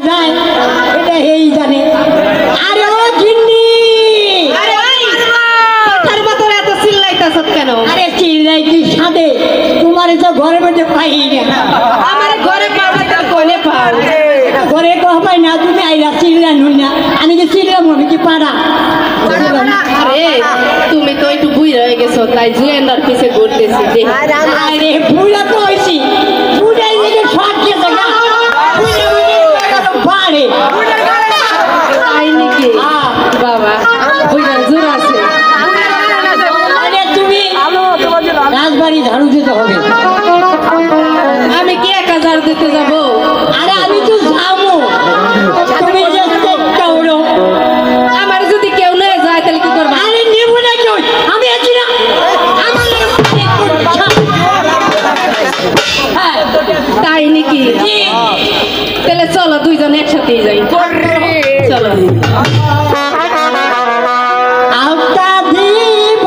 যায় এটা এই জানে। আরে ও গিন্নি, তার মতো এত চিল্লাইতাছ কেন? আরে চিল্লাই কি সাদে, তোমার তো ঘরের মধ্যে পাই না। আমার ঘরে পাওয়া তো কোনে পাও? ঘরে কহ পাই না, তুমি আইলা চিল্লান হই না, আমি কি চিল্লাম, আমি কি পারা? আরে তুমি তো একটু বুইড়া হয়ে গেছো, তাই জুয়েন্ডার পিছে ঘুরতেছি। আরে বুড়া তো হইছি, বুড়াই দিকে শর্ট গেছে গা, বাড়ে তাই নাকি? বাবা বুইড়া জোর আছে। আরে তুমি রাজবাড়ি ঝাড়ু দিতে হবে। আমি কি 1000 দিতে যাব? আরে আমি তো যাবো, তুমি যে চেষ্টা করো। আমার যদি কেউ নিয়ে যায় তাহলে কি করবা? আরে নেব না কেউ, আমি আছি না। আমার হ্যাঁ, তাই নাকি? তাহলে চলো দুইজন একসাথেই যাই। চলো। আলতা দিব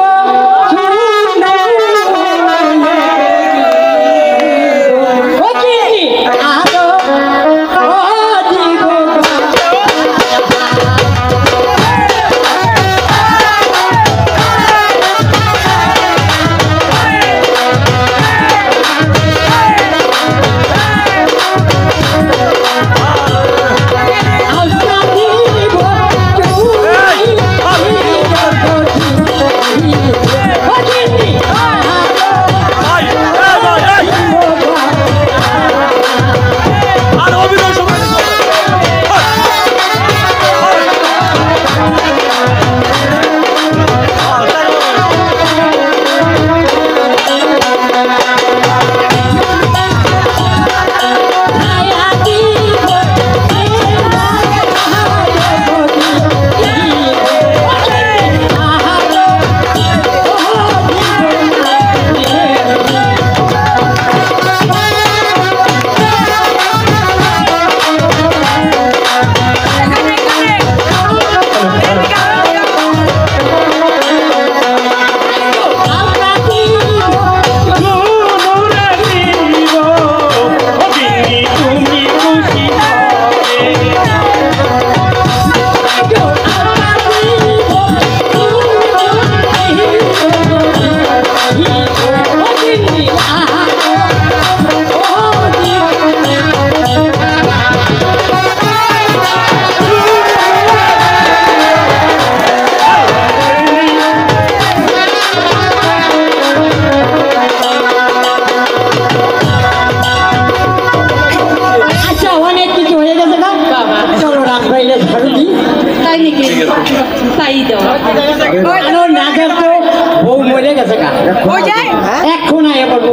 এখন আয়া পারবো।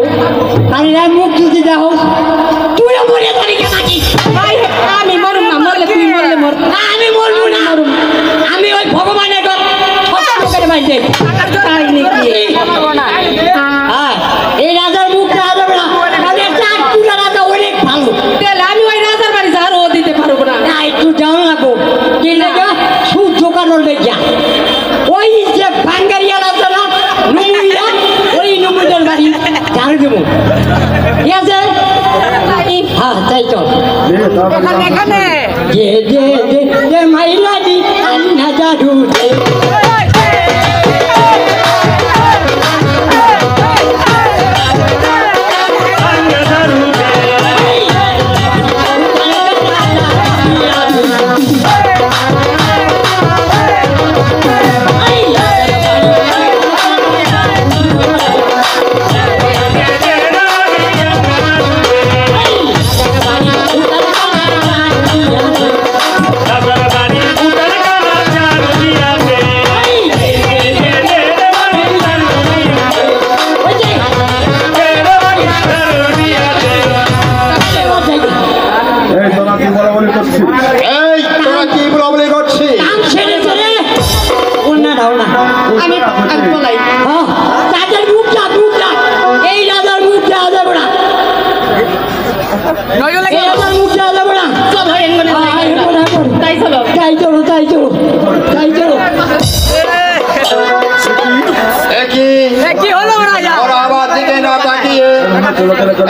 আমি মুখ যদি দেখো তুই মরে যাবি কেন? আমি মরুম না, মরলে তুমি মরলে মর। আমি মরবো না, আমি ওই ভগবানের বাড়িতে। তাই নাকি? এই রাজার মুখ দেখা যাবে না, রাজা অনেক ভালো। তাহলে আমি ওই রাজার বাড়ি ঝাড়ু দিতে পারবো না। একটু যাও লাগবো, কি লাগে সুদ দোকানোর লেগিয়া ওই যে বাঙ্গারিয়া আছে না, নুমুইয়া, ওই নুমুইদের বাড়ি ঝাড়ু দেবো। ঠিক আছে? হ্যাঁ তাই চল। যে মাইলানি আন্না ঝাড়ু দে।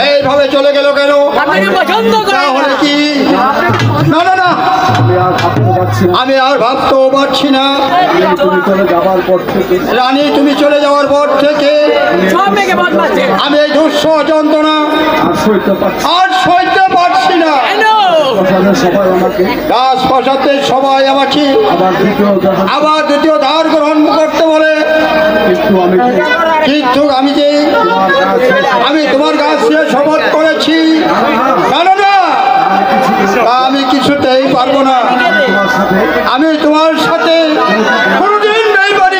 এইভাবে চলে গেল কেন? তাহলে কি না না না, আমি আর ভাবতে পারছি না। আমি আর ভাবতেও পারছি না। তুমি চলে যাবার পর থেকে রানী তুমি চলে যাওয়ার পর থেকে আমি এই দুঃস যন্ত্রণা আর সইতে পারছি না। আর সইতে পারছি না। প্রশাসনের সবাই আমাকে রাজপ্রাসাদের সবাই আমাকে আবার দ্বিতীয় আবার দ্বিতীয় ধাপ ধার গ্রহণ করতে বলে, কিন্তু আমি কিন্তু আমি যে যে তোমার কাছে আমি তোমার কাছে শপথ করেছি, না না না, আমি কিছুতেই পারবো না। তোমার সাথে আমি তোমার সাথে কোনোদিন নেই বাড়ি